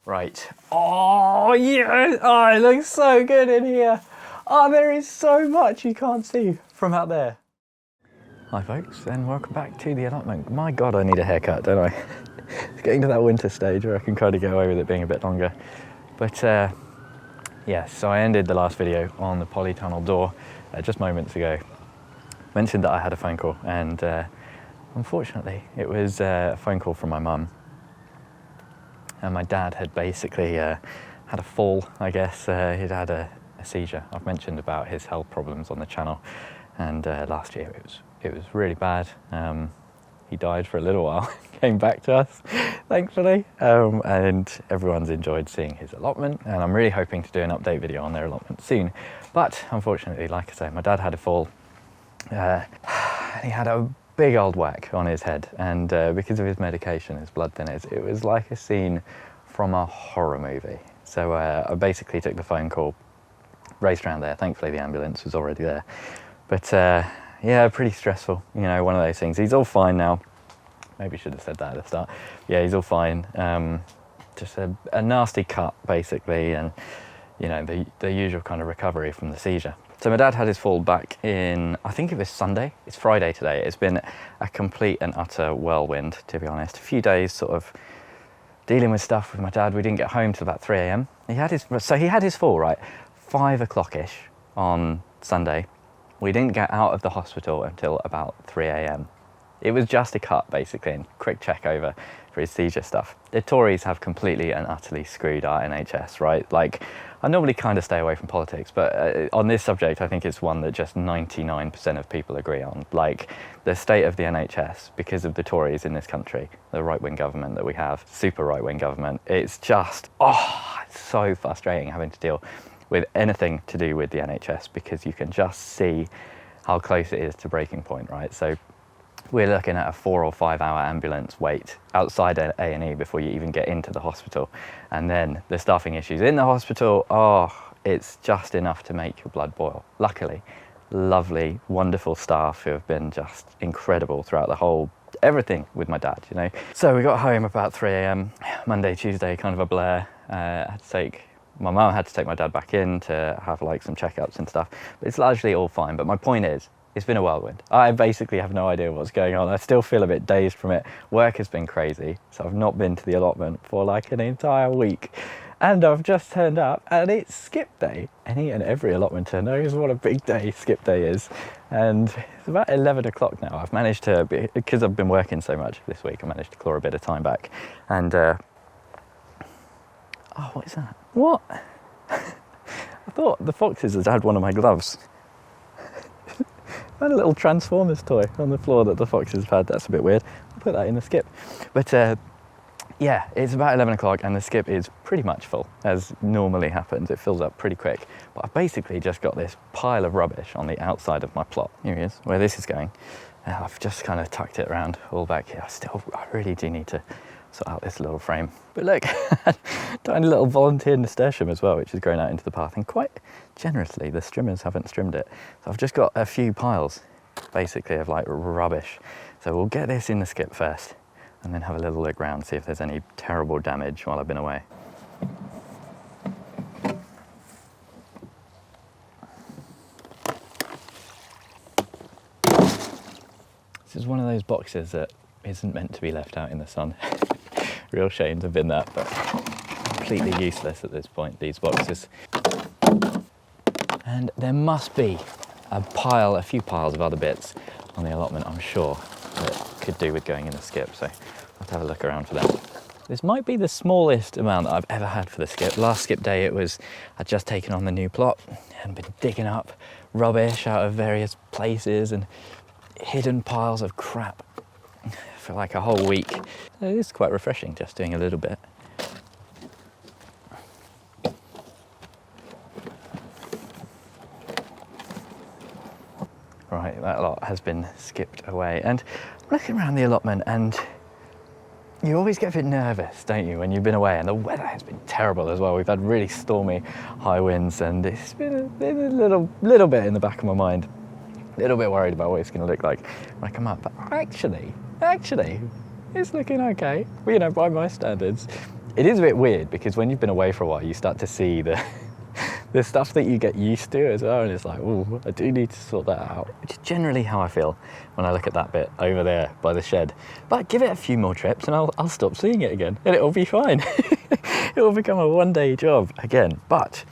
Right. Oh, yeah. Oh, it looks so good in here. Oh, there is so much you can't see from out there. Hi, folks, and welcome back to the allotment. My God, I need a haircut, don't I? It's getting to that winter stage where I can kind of get away with it being a bit longer. But, yeah, so I ended the last video on the polytunnel door just moments ago. Mentioned that I had a phone call, and unfortunately, it was a phone call from my mum. And my dad had basically had a fall, I guess. He'd had a seizure. I've mentioned about his health problems on the channel, and last year it was really bad. He died for a little while, came back to us, thankfully, and everyone's enjoyed seeing his allotment, and I'm really hoping to do an update video on their allotment soon. But unfortunately, like I say, my dad had a fall. He had a big old whack on his head, and because of his medication, his blood thinners, it was like a scene from a horror movie. So I basically took the phone call, raced around there. Thankfully the ambulance was already there, but yeah, pretty stressful, you know, one of those things. He's all fine now. Maybe should have said that at the start. Yeah, he's all fine. Just a nasty cut basically, and you know, the usual kind of recovery from the seizure. So my dad had his fall back in, I think it was Sunday. It's Friday today. It's been a complete and utter whirlwind, to be honest. A few days sort of dealing with stuff with my dad. We didn't get home till about 3 a.m. He had his fall, right, 5 o'clock-ish on Sunday. We didn't get out of the hospital until about 3 a.m. It was just a cut, basically, and quick check over for his seizure stuff. The Tories have completely and utterly screwed our NHS, right? Like, I normally kind of stay away from politics, but on this subject, I think it's one that just 99% of people agree on. Like, the state of the NHS, because of the Tories in this country, the right-wing government that we have, super right-wing government, it's just, it's so frustrating having to deal with anything to do with the NHS, because you can just see how close it is to breaking point, right? So we're looking at a 4 or 5 hour ambulance wait outside A&E before you even get into the hospital. And then the staffing issues in the hospital, it's just enough to make your blood boil. Luckily, lovely, wonderful staff who have been just incredible throughout the whole, everything with my dad, you know. So we got home about 3 a.m, Monday, Tuesday, kind of a blur. My mum had to take my dad back in to have like some checkups and stuff, but it's largely all fine. But my point is, it's been a whirlwind. I basically have no idea what's going on. I still feel a bit dazed from it. Work has been crazy, so I've not been to the allotment for like an entire week. And I've just turned up and it's skip day. Any and every allotmenter knows what a big day skip day is. And it's about 11 o'clock now. I've managed to, because I've been working so much this week, I managed to claw a bit of time back. And, what is that? What? I thought the foxes had had one of my gloves. I had a little Transformers toy on the floor that the foxes have had. That's a bit weird. I'll put that in the skip. But yeah, it's about 11 o'clock and the skip is pretty much full, as normally happens. It fills up pretty quick. But I've basically just got this pile of rubbish on the outside of my plot. Here he is, where this is going. I've just kind of tucked it around all back here. I really do need to sort out this little frame. But look, tiny little volunteer nasturtium as well, which has grown out into the path, and quite generously the strimmers haven't trimmed it. So I've just got a few piles basically of like rubbish. So we'll get this in the skip first and then have a little look around, see if there's any terrible damage while I've been away. This is one of those boxes that isn't meant to be left out in the sun. Real shame to have been that, but completely useless at this point, these boxes. And there must be a few piles of other bits on the allotment, I'm sure, that could do with going in the skip, so I'll have to have a look around for them. This might be the smallest amount that I've ever had for the skip. Last skip day I'd just taken on the new plot and been digging up rubbish out of various places and hidden piles of crap for like a whole week. So it is quite refreshing just doing a little bit. Right, that lot has been skipped away. And I'm looking around the allotment and you always get a bit nervous, don't you, when you've been away, and the weather has been terrible as well. We've had really stormy high winds and it's been a little bit in the back of my mind. A little bit worried about what it's going to look like when I come up, but actually, it's looking okay. Well, you know, by my standards, It is a bit weird because when you've been away for a while, you start to see the the stuff that you get used to as well, and it's like, oh, I do need to sort that out, which is generally how I feel when I look at that bit over there by the shed. But give it a few more trips and I'll stop seeing it again, and it'll be fine. It will become a one-day job again. But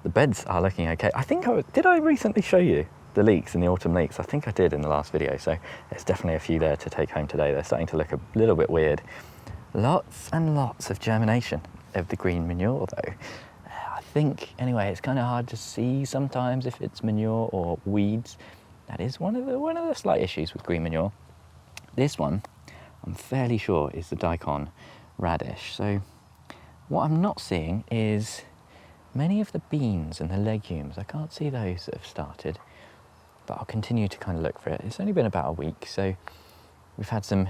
the beds are looking okay. I think did I recently show you the leeks and the autumn leeks? I think I did in the last video, so there's definitely a few there to take home today. They're starting to look a little bit weird. Lots and lots of germination of the green manure though. I think, anyway, it's kind of hard to see sometimes if it's manure or weeds. That is one of the slight issues with green manure. This one, I'm fairly sure, is the daikon radish. So what I'm not seeing is many of the beans and the legumes. I can't see those that have started, but I'll continue to kind of look for it. It's only been about a week, so we've had some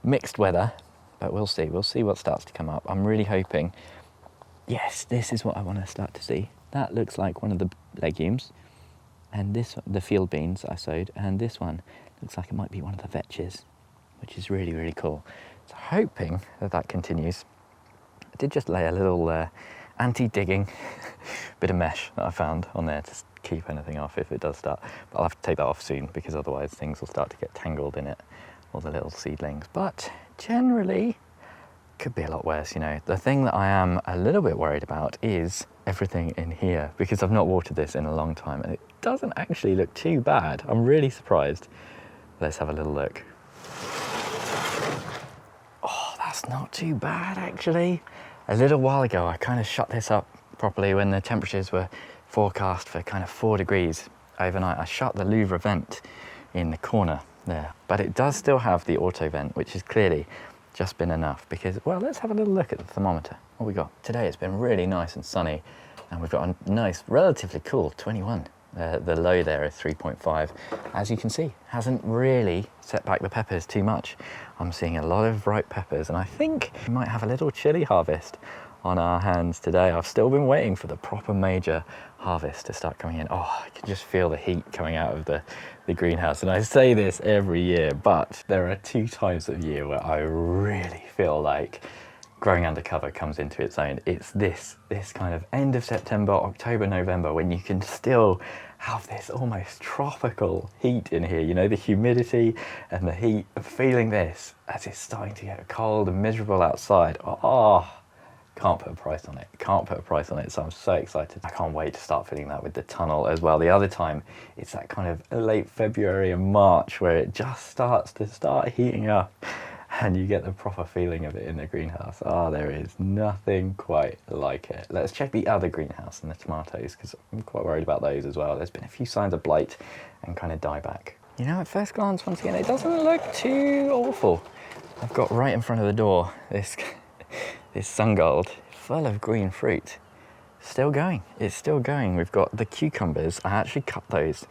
mixed weather, but we'll see. We'll see what starts to come up. I'm really hoping. Yes, this is what I want to start to see. That looks like one of the legumes, and this, the field beans I sowed, and this one looks like it might be one of the vetches, which is really, really cool. So hoping that that continues. I did just lay a little anti-digging bit of mesh that I found on there to keep anything off if it does start. But I'll have to take that off soon because otherwise things will start to get tangled in it, all the little seedlings. But generally, could be a lot worse, you know. The thing that I am a little bit worried about is everything in here, because I've not watered this in a long time and it doesn't actually look too bad. I'm really surprised. Let's have a little look. Oh, that's not too bad actually. A little while ago I kind of shut this up properly when the temperatures were forecast for kind of 4 degrees overnight. I shut the louver vent in the corner there, but it does still have the auto vent, which is clearly just been enough because, well, let's have a little look at the thermometer. What we got today? It's been really nice and sunny, and we've got a nice, relatively cool 21. The low there is 3.5. As you can see, hasn't really set back the peppers too much. I'm seeing a lot of ripe peppers, and I think we might have a little chili harvest on our hands today. I've still been waiting for the proper major harvest to start coming in. Oh, I can just feel the heat coming out of the greenhouse. And I say this every year, but there are 2 times of year where I really feel like growing undercover comes into its own. It's this kind of end of September, October, November, when you can still have this almost tropical heat in here, you know, the humidity and the heat, and feeling this as it's starting to get cold and miserable outside. Oh, can't put a price on it. Can't put a price on it. So I'm so excited. I can't wait to start feeling that with the tunnel as well. The other time, it's that kind of late February and March where it just starts heating up and you get the proper feeling of it in the greenhouse. Oh, there is nothing quite like it. Let's check the other greenhouse and the tomatoes, because I'm quite worried about those as well. There's been a few signs of blight and kind of dieback. You know, at first glance, once again, it doesn't look too awful. I've got right in front of the door this sun gold full of green fruit. Still going. It's still going. We've got the cucumbers. I actually cut those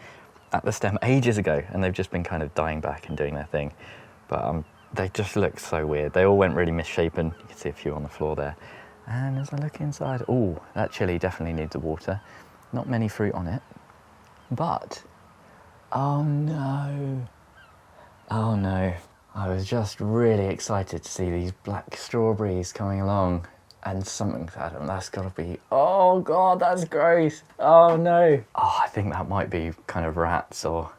at the stem ages ago, and they've just been kind of dying back and doing their thing. But they just look so weird. They all went really misshapen. You can see a few on the floor there. And as I look inside, oh, that chili definitely needs the water. Not many fruit on it. But, oh no. Oh no. I was just really excited to see these black strawberries coming along, and something, I don't know, that's got to be, oh God, that's gross. Oh no. Oh, I think that might be kind of rats or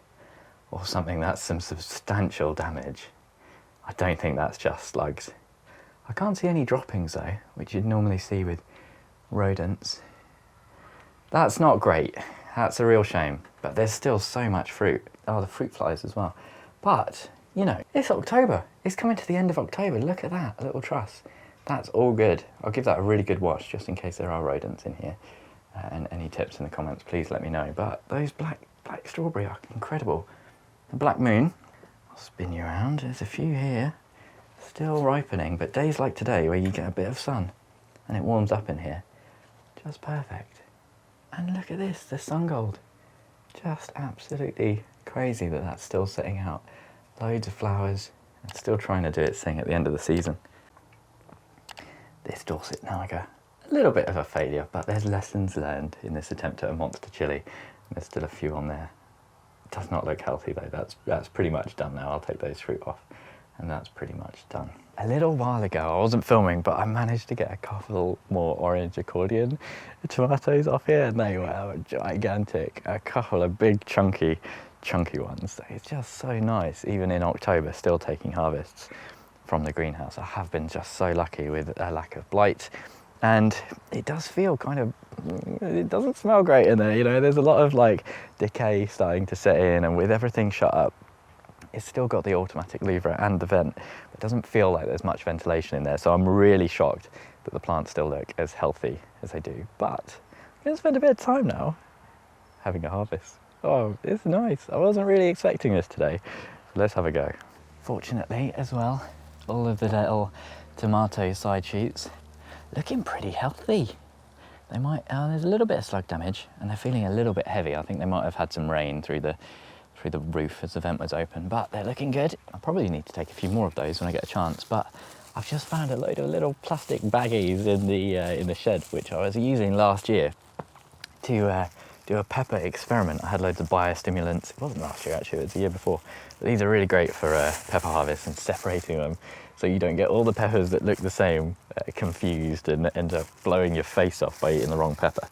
something. That's some substantial damage. I don't think that's just slugs. I can't see any droppings though, which you'd normally see with rodents. That's not great. That's a real shame, but there's still so much fruit. Oh, the fruit flies as well. But, you know, it's October. It's coming to the end of October. Look at that, a little truss. That's all good. I'll give that a really good wash just in case there are rodents in here. And any tips in the comments, please let me know. But those black strawberry are incredible. The black moon, I'll spin you around. There's a few here, still ripening, but days like today where you get a bit of sun and it warms up in here, just perfect. And look at this, the sun gold. Just absolutely crazy that that's still sitting out. Loads of flowers, and still trying to do its thing at the end of the season. This Dorset Naga, a little bit of a failure, but there's lessons learned in this attempt at a monster chili. There's still a few on there. It does not look healthy though. That's pretty much done now. I'll take those fruit off. and that's pretty much done. A little while ago, I wasn't filming, but I managed to get a couple more orange accordion tomatoes off here, and they were gigantic. A couple of big chunky ones. It's just so nice, even in October, still taking harvests from the greenhouse. I have been just so lucky with a lack of blight, and it does feel kind of, it doesn't smell great in there, you know, there's a lot of like decay starting to set in, and with everything shut up, it's still got the automatic lever and the vent. It doesn't feel like there's much ventilation in there, so I'm really shocked that the plants still look as healthy as they do. But I'm going to spend a bit of time now having a harvest. Oh, it's nice. I wasn't really expecting this today, so let's have a go. Fortunately as well, all of the little tomato side shoots looking pretty healthy. They might, there's a little bit of slug damage, and they're feeling a little bit heavy. I think they might have had some rain through the roof as the vent was open, but they're looking good. I'll probably need to take a few more of those when I get a chance, but I've just found a load of little plastic baggies in the shed, which I was using last year to do a pepper experiment. I had loads of biostimulants. It wasn't last year actually, it was the year before. But these are really great for pepper harvest and separating them so you don't get all the peppers that look the same confused and end up blowing your face off by eating the wrong pepper.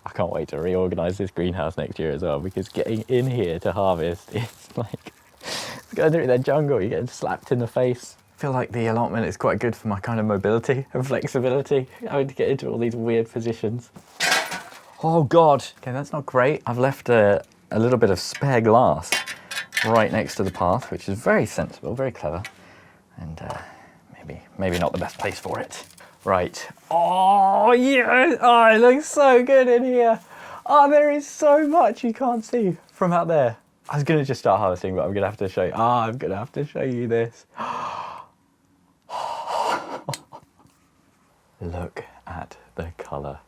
I can't wait to reorganise this greenhouse next year as well, because getting in here to harvest is like, it's going through the jungle, you're getting slapped in the face. I feel like the allotment is quite good for my kind of mobility and flexibility, having to get into all these weird positions. Oh God, okay, that's not great. I've left a little bit of spare glass right next to the path, which is very sensible, very clever, and maybe not the best place for it. Right. Oh, yeah. Oh, it looks so good in here. Oh, there is so much you can't see from out there. I was going to just start harvesting, but I'm going to have to show you. I'm going to have to show you this. Look at the colour.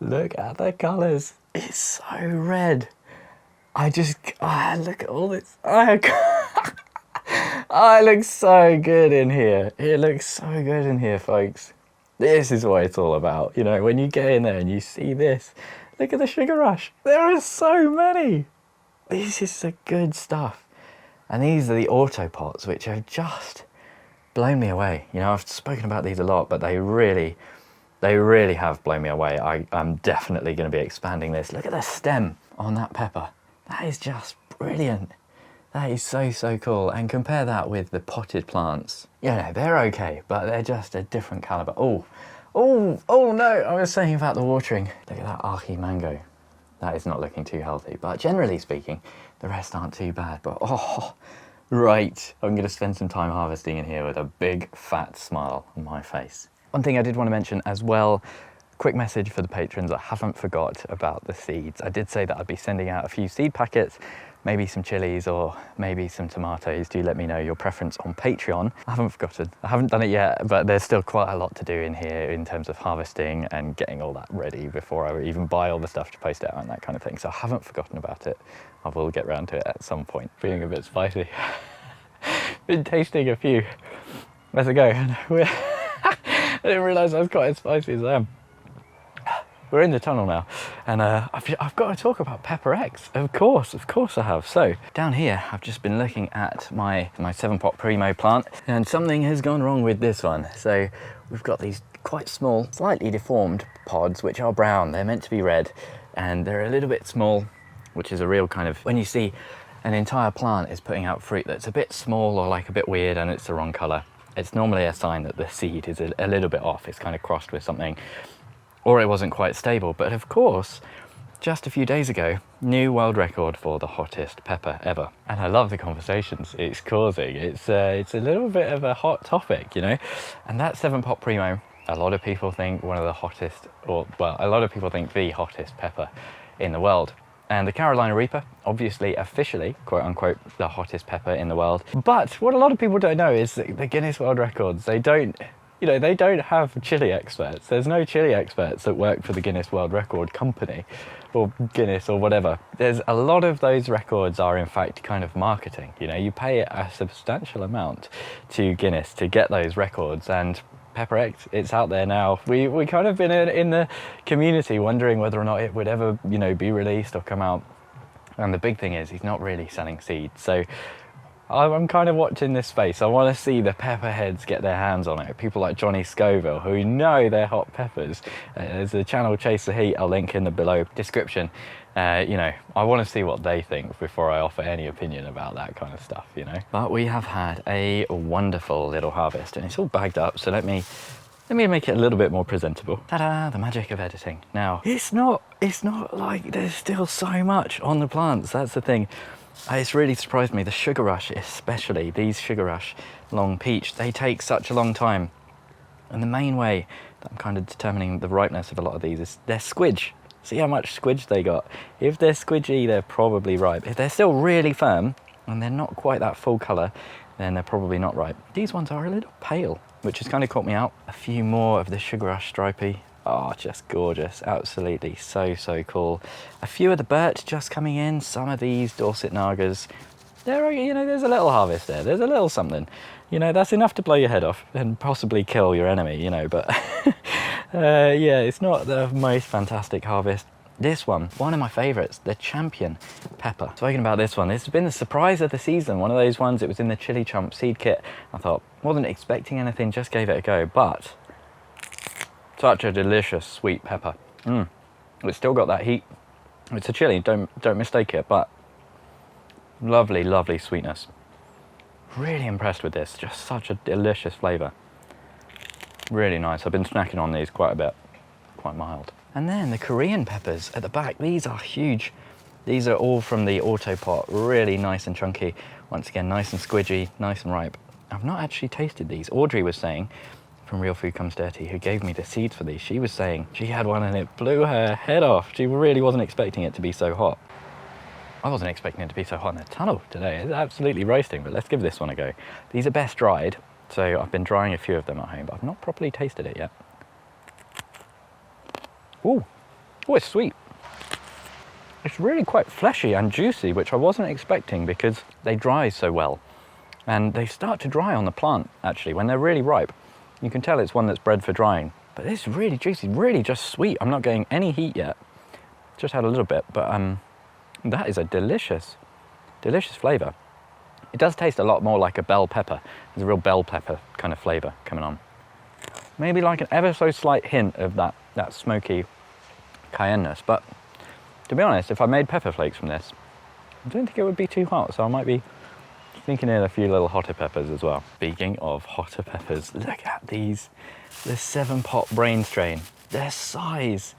Look at the colours. It's so red. Look at all this. Oh, it looks so good in here. It looks so good in here, folks. This is what it's all about. You know, when you get in there and you see this, look at the sugar rush. There are so many. This is the good stuff. And these are the auto pots, which have just blown me away. You know, I've spoken about these a lot, but they really have blown me away. I'm definitely going to be expanding this. Look at the stem on that pepper. That is just brilliant. That is so cool. And compare that with the potted plants. Yeah, they're okay, but they're just a different caliber. Oh no, I was saying about the watering. Look at that Archie mango. That is not looking too healthy, but generally speaking, the rest aren't too bad. But right, I'm gonna spend some time harvesting in here with a big fat smile on my face. One thing I did want to mention as well, quick message for the patrons, I haven't forgot about the seeds. I did say that I'd be sending out a few seed packets, maybe some chilies or maybe some tomatoes. Do let me know your preference on Patreon. I haven't forgotten. I haven't done it yet, but there's still quite a lot to do in here in terms of harvesting and getting all that ready before I even buy all the stuff to post out and that kind of thing. So I haven't forgotten about it. I will get around to it at some point. Feeling a bit spicy. Been tasting a few. Let's go. I didn't realise I was quite as spicy as I am. We're in the tunnel now, and I've got to talk about Pepper X. Of course I have. So down here, I've just been looking at my 7-pot Primo plant, and something has gone wrong with this one. So we've got these quite small, slightly deformed pods, which are brown. They're meant to be red, and they're a little bit small, which is a real kind of, when you see an entire plant is putting out fruit that's a bit small or like a bit weird and it's the wrong colour, it's normally a sign that the seed is a little bit off. It's kind of crossed with something, or it wasn't quite stable. But of course, just a few days ago, new world record for the hottest pepper ever. And I love the conversations it's causing. It's a little bit of a hot topic, you know. And that 7-pot Primo, a lot of people think one of the hottest, or well, a lot of people think the hottest pepper in the world. And the Carolina Reaper, obviously officially, quote unquote, the hottest pepper in the world. But what a lot of people don't know is that the Guinness World Records, they don't have chili experts. There's no chili experts that work for the Guinness World Record company or Guinness or whatever. There's a lot of those records are in fact kind of marketing. You know, you pay a substantial amount to Guinness to get those records, and Pepper X, it's out there now. We kind of been in the community wondering whether or not it would ever, you know, be released or come out. And the big thing is he's not really selling seeds. So I'm kind of watching this space. I want to see the pepper heads get their hands on it. People like Johnny Scoville, who know they're hot peppers. There's a channel, Chase the Heat, I'll link in the below description. You know, I want to see what they think before I offer any opinion about that kind of stuff, you know. But we have had a wonderful little harvest, and it's all bagged up, so let me make it a little bit more presentable. Ta-da, the magic of editing. Now, it's not like there's still so much on the plants, that's the thing. It's really surprised me, the Sugar Rush especially, these Sugar Rush long peach, they take such a long time. And the main way that I'm kind of determining the ripeness of a lot of these is their squidge. See how much squidge they got. If they're squidgy, they're probably ripe. If they're still really firm and they're not quite that full colour, then they're probably not ripe. These ones are a little pale, which has kind of caught me out. A few more of the Sugar Rush stripy. Oh, just gorgeous, absolutely so cool. A few of the birch just coming in, some of these Dorset Nagas. There are, you know, there's a little harvest there, there's a little something. You know, that's enough to blow your head off and possibly kill your enemy, you know, but yeah, it's not the most fantastic harvest. This one of my favourites, the Champion Pepper. Talking about this one, this has been the surprise of the season. One of those ones, it was in the Chilli Chump seed kit. I thought, wasn't expecting anything, just gave it a go, but such a delicious sweet pepper. It's still got that heat. It's a chili, don't mistake it, but lovely sweetness. Really impressed with this, just such a delicious flavour. Really nice. I've been snacking on these quite a bit, quite mild. And then the Korean peppers at the back, these are huge. These are all from the auto pot, really nice and chunky. Once again, nice and squidgy, nice and ripe. I've not actually tasted these. Audrey was saying, from Real Food Comes Dirty, who gave me the seeds for these, she was saying she had one and it blew her head off. She really wasn't expecting it to be so hot. I wasn't expecting it to be so hot in the tunnel today. It's absolutely roasting, but let's give this one a go. These are best dried, so I've been drying a few of them at home, but I've not properly tasted it yet. Ooh, oh, it's sweet. It's really quite fleshy and juicy, which I wasn't expecting because they dry so well. And they start to dry on the plant, actually, when they're really ripe. You can tell it's one that's bred for drying, but it's really juicy, really just sweet. I'm not getting any heat yet. Just had a little bit, but that is a delicious flavour. It does taste a lot more like a bell pepper. There's a real bell pepper kind of flavour coming on. Maybe like an ever so slight hint of that smoky cayenneness, but to be honest, if I made pepper flakes from this, I don't think it would be too hot, so I might be sneaking in a few little hotter peppers as well. Speaking of hotter peppers, look at these, the 7-pot brain strain. Their size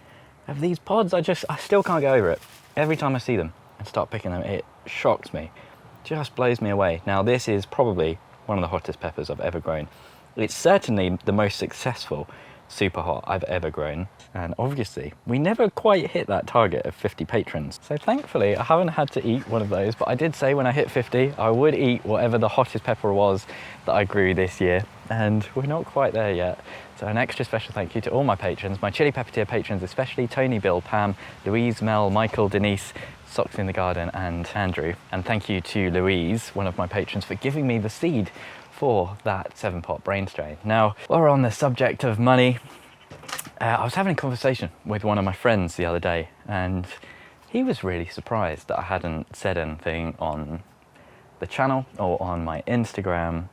of these pods, I still can't get over it. Every time I see them and start picking them, it shocks me, just blows me away. Now this is probably one of the hottest peppers I've ever grown. It's certainly the most successful super hot I've ever grown, and obviously we never quite hit that target of 50 patrons, so thankfully I haven't had to eat one of those, but I did say when I hit 50 I would eat whatever the hottest pepper was that I grew this year, and we're not quite there yet. So an extra special thank you to all my patrons, my Chilli Pepper Tier patrons, especially Tony, Bill, Pam, Louise, Mel, Michael, Denise, Socks in the Garden and Andrew. And thank you to Louise, one of my patrons, for giving me the seed for that 7-pot brain strain. Now, while we're on the subject of money, I was having a conversation with one of my friends the other day, and he was really surprised that I hadn't said anything on the channel or on my Instagram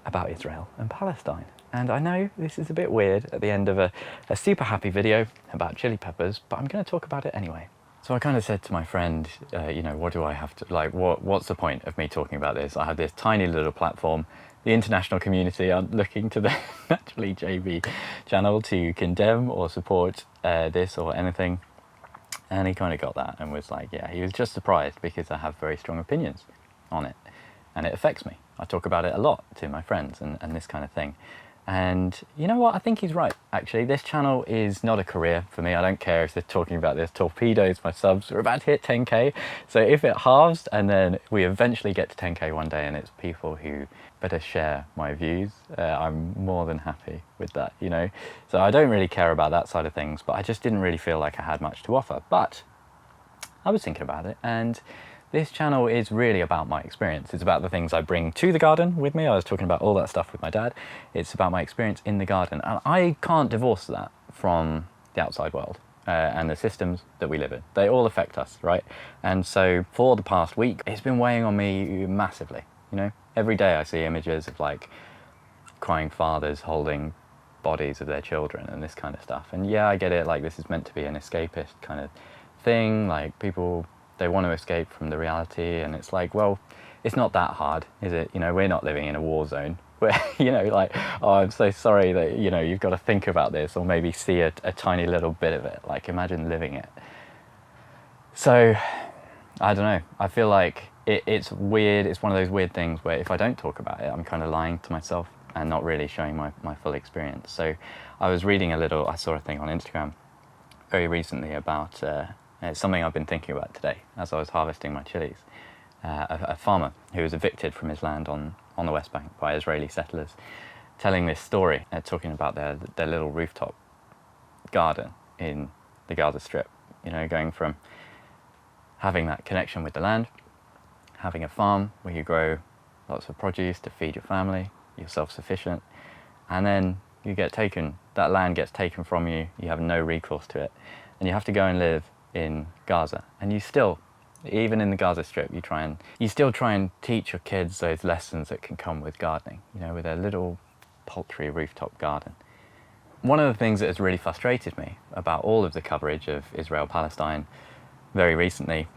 about Israel and Palestine. And I know this is a bit weird at the end of a super happy video about chili peppers, but I'm going to talk about it anyway. So I kind of said to my friend, you know, what do I have to, like, what's the point of me talking about this? I have this tiny little platform. The international community are looking to the Naturally JB channel to condemn or support this or anything. And he kind of got that and was like, yeah, he was just surprised because I have very strong opinions on it. And it affects me. I talk about it a lot to my friends and this kind of thing. And you know what? I think he's right, actually. This channel is not a career for me. I don't care if they're talking about this. Torpedoes my subs. We're about to hit 10K. So if it halves and then we eventually get to 10K one day and it's people who better share my views, I'm more than happy with that, you know? So I don't really care about that side of things, but I just didn't really feel like I had much to offer. But I was thinking about it, and this channel is really about my experience. It's about the things I bring to the garden with me. I was talking about all that stuff with my dad. It's about my experience in the garden. And I can't divorce that from the outside world and the systems that we live in. They all affect us, right? And so for the past week, it's been weighing on me massively. you know? Every day I see images of like crying fathers holding bodies of their children and this kind of stuff. And yeah, I get it, like this is meant to be an escapist kind of thing, like people, they want to escape from the reality, and it's like, well, it's not that hard, is it? You know, we're not living in a war zone where, you know, like, oh, I'm so sorry that, you know, you've got to think about this or maybe see a tiny little bit of it. Like, imagine living it. So, I don't know. I feel like it's weird. It's one of those weird things where if I don't talk about it, I'm kind of lying to myself and not really showing my full experience. So I was reading I saw a thing on Instagram very recently about, it's something I've been thinking about today as I was harvesting my chilies. A farmer who was evicted from his land on the West Bank by Israeli settlers, telling this story, talking about their little rooftop garden in the Gaza Strip, you know, going from having that connection with the land, having a farm where you grow lots of produce to feed your family, you're self-sufficient, and then you get taken, that land gets taken from you, you have no recourse to it, and you have to go and live in Gaza. And you still, even in the Gaza Strip, you still try and teach your kids those lessons that can come with gardening, you know, with a little paltry rooftop garden. One of the things that has really frustrated me about all of the coverage of Israel-Palestine very recently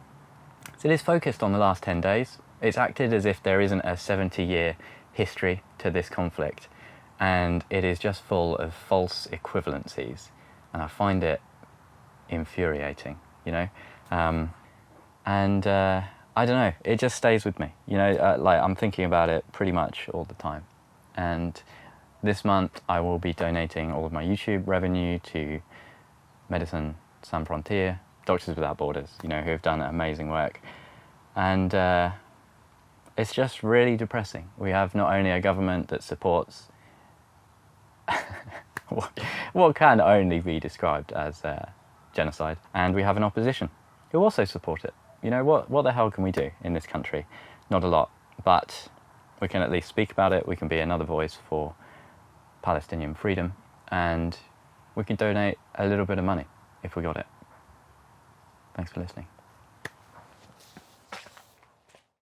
is it is focused on the last 10 days. It's acted as if there isn't a 70-year history to this conflict, and it is just full of false equivalencies, and I find it infuriating, you know. I don't know, it just stays with me, you know, like I'm thinking about it pretty much all the time. And this month I will be donating all of my YouTube revenue to Médecins Sans Frontières, Doctors Without Borders, you know, who have done amazing work. And it's just really depressing. We have not only a government that supports what can only be described as genocide, and we have an opposition who also support it. You know, what the hell can we do in this country? Not a lot, but we can at least speak about it. We can be another voice for Palestinian freedom, and we can donate a little bit of money if we got it. Thanks for listening.